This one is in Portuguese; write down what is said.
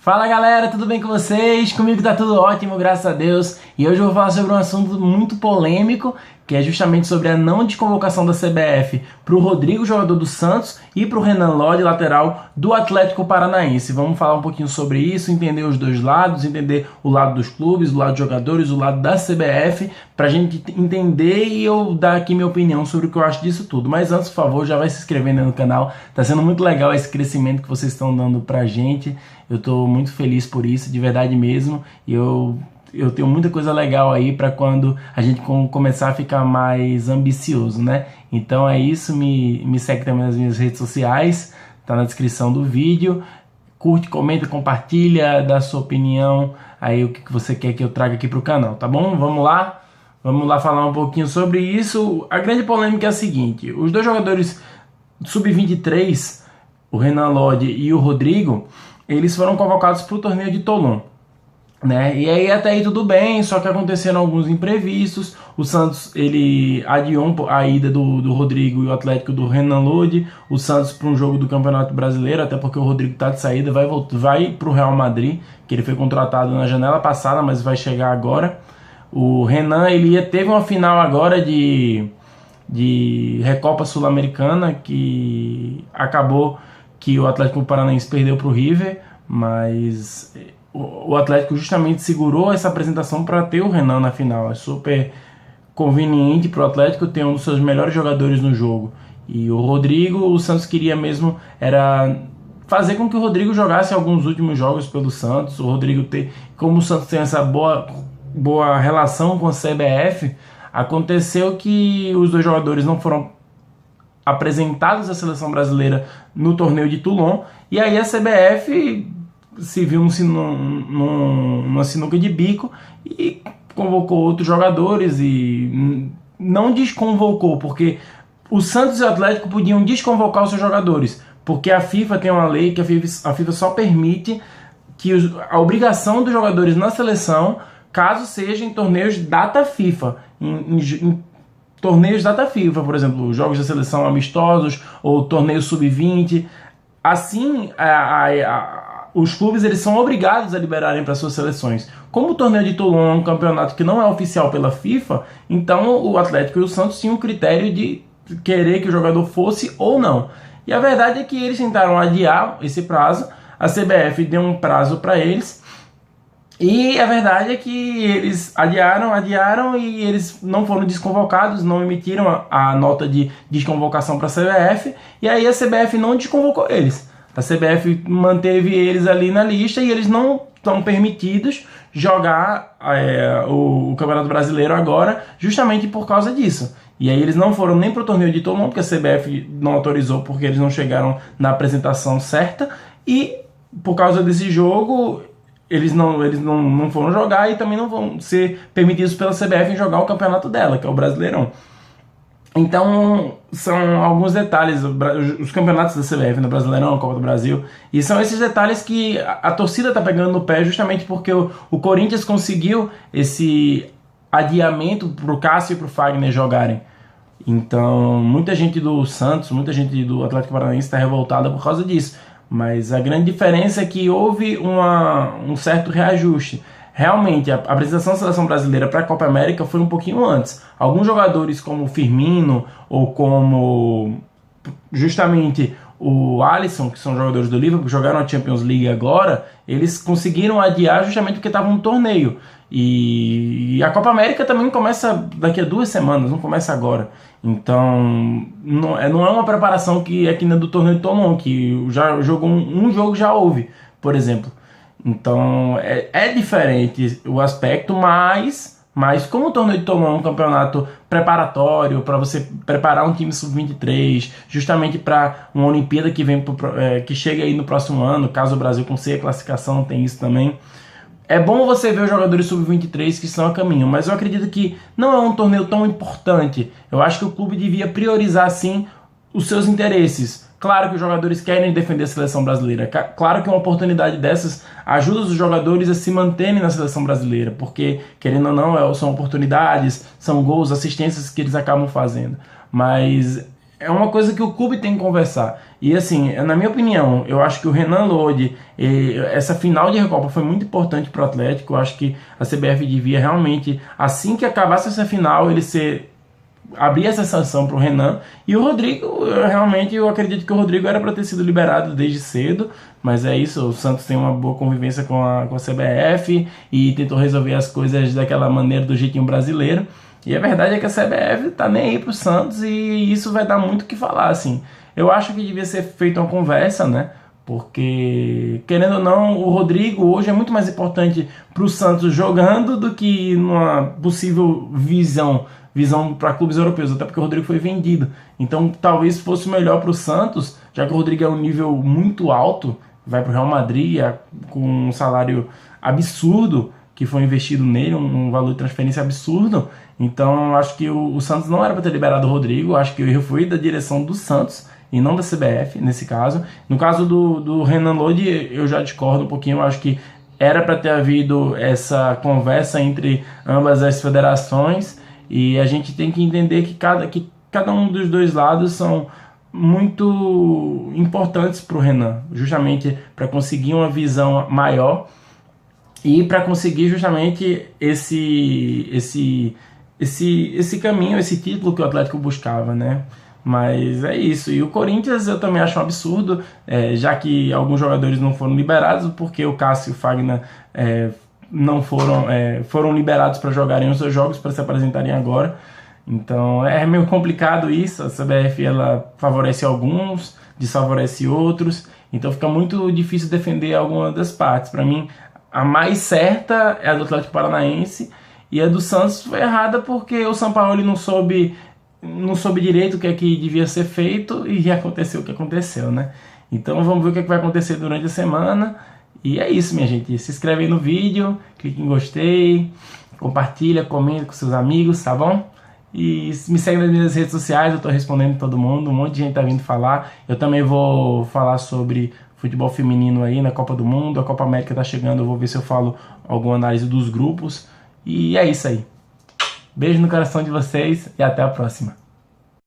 Fala galera, tudo bem com vocês? Comigo tá tudo ótimo, graças a Deus. E hoje eu vou falar sobre um assunto muito polêmico, que é justamente sobre a não desconvocação da CBF para o Rodrigo, jogador do Santos, e para o Renan Lodge, lateral do Atlético Paranaense. Vamos falar um pouquinho sobre isso, entender os dois lados, entender o lado dos clubes, o lado dos jogadores, o lado da CBF, pra gente entender e eu dar aqui minha opinião sobre o que eu acho disso tudo. Mas antes, por favor, já vai se inscrevendo aí no canal. Tá sendo muito legal esse crescimento que vocês estão dando pra gente. Eu tô muito feliz por isso, de verdade mesmo. E eu tenho muita coisa legal aí para quando a gente começar a ficar mais ambicioso, né? Então é isso, me segue também nas minhas redes sociais, tá na descrição do vídeo. Curte, comenta, compartilha, dá sua opinião, aí o que você quer que eu traga aqui pro canal, tá bom? Vamos lá falar um pouquinho sobre isso. A grande polêmica é a seguinte: os dois jogadores sub-23, o Renan Lodge e o Rodrigo, eles foram convocados para o torneio de Toulon, né? E aí até aí tudo bem, só que aconteceram alguns imprevistos. O Santos, ele adiou a ida do Rodrigo e o Atlético do Renan Lodge, o Santos para um jogo do Campeonato Brasileiro, até porque o Rodrigo está de saída, vai para o Real Madrid, que ele foi contratado na janela passada, mas vai chegar agora. O Renan, teve uma final agora de Recopa Sul-Americana, que acabou que o Atlético Paranaense perdeu para o River, mas o Atlético justamente segurou essa apresentação para ter o Renan na final. É super conveniente para o Atlético ter um dos seus melhores jogadores no jogo. E o Rodrigo, o Santos queria mesmo era fazer com que o Rodrigo jogasse alguns últimos jogos pelo Santos. O Rodrigo como o Santos tem essa boa relação com a CBF, aconteceu que os dois jogadores não foram apresentados à seleção brasileira no torneio de Toulon, e aí a CBF se viu numa sinuca de bico e convocou outros jogadores, e não desconvocou, porque o Santos e o Atlético podiam desconvocar os seus jogadores, porque a FIFA tem uma lei que a FIFA só permite que a obrigação dos jogadores na seleção, caso seja em torneios data FIFA, em torneios data FIFA, por exemplo, jogos da seleção amistosos ou torneio sub-20. Assim, os clubes eles são obrigados a liberarem para suas seleções. Como o torneio de Toulon é um campeonato que não é oficial pela FIFA, então o Atlético e o Santos tinham um critério de querer que o jogador fosse ou não. E a verdade é que eles tentaram adiar esse prazo, a CBF deu um prazo para eles, e a verdade é que eles adiaram e eles não foram desconvocados, não emitiram a nota de desconvocação para a CBF, e aí a CBF não desconvocou eles. A CBF manteve eles ali na lista e eles não estão permitidos jogar o Campeonato Brasileiro agora, justamente por causa disso. E aí eles não foram nem para o torneio de Toulon, porque a CBF não autorizou, porque eles não chegaram na apresentação certa, e por causa desse jogo eles não foram jogar e também não vão ser permitidos pela CBF em jogar o campeonato dela, que é o Brasileirão. Então, são alguns detalhes, os campeonatos da CBF, no Brasileirão, Copa do Brasil, e são esses detalhes que a torcida está pegando no pé, justamente porque o Corinthians conseguiu esse adiamento para o Cássio e para o Fagner jogarem. Então, muita gente do Santos, muita gente do Atlético Paranaense está revoltada por causa disso. Mas a grande diferença é que houve um certo reajuste. Realmente, a apresentação da seleção brasileira para a Copa América foi um pouquinho antes. Alguns jogadores como o Firmino ou como justamente o Alisson, que são jogadores do Liverpool, que jogaram a Champions League agora, eles conseguiram adiar justamente porque estavam no torneio. E a Copa América também começa daqui a 2 semanas, não começa agora. Então, não é uma preparação que é que nem do torneio de Toulon, que já jogou um jogo já houve, por exemplo. Então, é diferente o aspecto, mas como o torneio de Toulon é um campeonato preparatório para você preparar um time sub-23, justamente para uma Olimpíada que chega aí no próximo ano, caso o Brasil consiga a classificação, tem isso também. É bom você ver os jogadores sub-23 que estão a caminho, mas eu acredito que não é um torneio tão importante. Eu acho que o clube devia priorizar, sim, os seus interesses. Claro que os jogadores querem defender a seleção brasileira. Claro que uma oportunidade dessas ajuda os jogadores a se manterem na seleção brasileira, porque, querendo ou não, são oportunidades, são gols, assistências que eles acabam fazendo. Mas é uma coisa que o clube tem que conversar. E assim, na minha opinião, eu acho que o Renan Lodi, essa final de Recopa foi muito importante para o Atlético. Eu acho que a CBF devia realmente, assim que acabasse essa final, abrir essa sanção para o Renan. E o Rodrigo, eu acredito que o Rodrigo era para ter sido liberado desde cedo, mas é isso, o Santos tem uma boa convivência com a CBF e tentou resolver as coisas daquela maneira, do jeitinho brasileiro. E a verdade é que a CBF tá nem aí pro Santos e isso vai dar muito o que falar, assim. Eu acho que devia ser feita uma conversa, né? Porque, querendo ou não, o Rodrigo hoje é muito mais importante pro Santos jogando do que numa possível visão para clubes europeus, até porque o Rodrigo foi vendido. Então talvez fosse melhor pro Santos, já que o Rodrigo é um nível muito alto, vai pro Real Madrid com um salário absurdo, que foi investido nele, um valor de transferência absurdo. Então eu acho que o Santos não era para ter liberado o Rodrigo. Eu acho que o erro foi da direção do Santos e não da CBF nesse caso. No caso do Renan Lodi, eu já discordo um pouquinho. Eu acho que era para ter havido essa conversa entre ambas as federações, e a gente tem que entender que cada um dos dois lados são muito importantes para o Renan, justamente para conseguir uma visão maior e para conseguir justamente esse caminho, esse título que o Atlético buscava, né? Mas é isso. E o Corinthians eu também acho um absurdo, já que alguns jogadores não foram liberados, porque o Cássio e o Fagner não foram liberados para jogarem os seus jogos, para se apresentarem agora. Então é meio complicado isso. A CBF ela favorece alguns, desfavorece outros, então fica muito difícil defender alguma das partes. Para mim, a mais certa é a do Atlético Paranaense, e a do Santos foi errada porque o Sampaoli não soube direito o que é que devia ser feito e aconteceu o que aconteceu, né? Então vamos ver o que é que vai acontecer durante a semana. E é isso, minha gente. Se inscreve aí no vídeo, clique em gostei, compartilha, comenta com seus amigos, tá bom? E me segue nas minhas redes sociais, eu tô respondendo todo mundo, um monte de gente tá vindo falar. Eu também vou falar sobre futebol feminino aí na Copa do Mundo, a Copa América tá chegando, eu vou ver se eu falo alguma análise dos grupos. E é isso aí. Beijo no coração de vocês e até a próxima.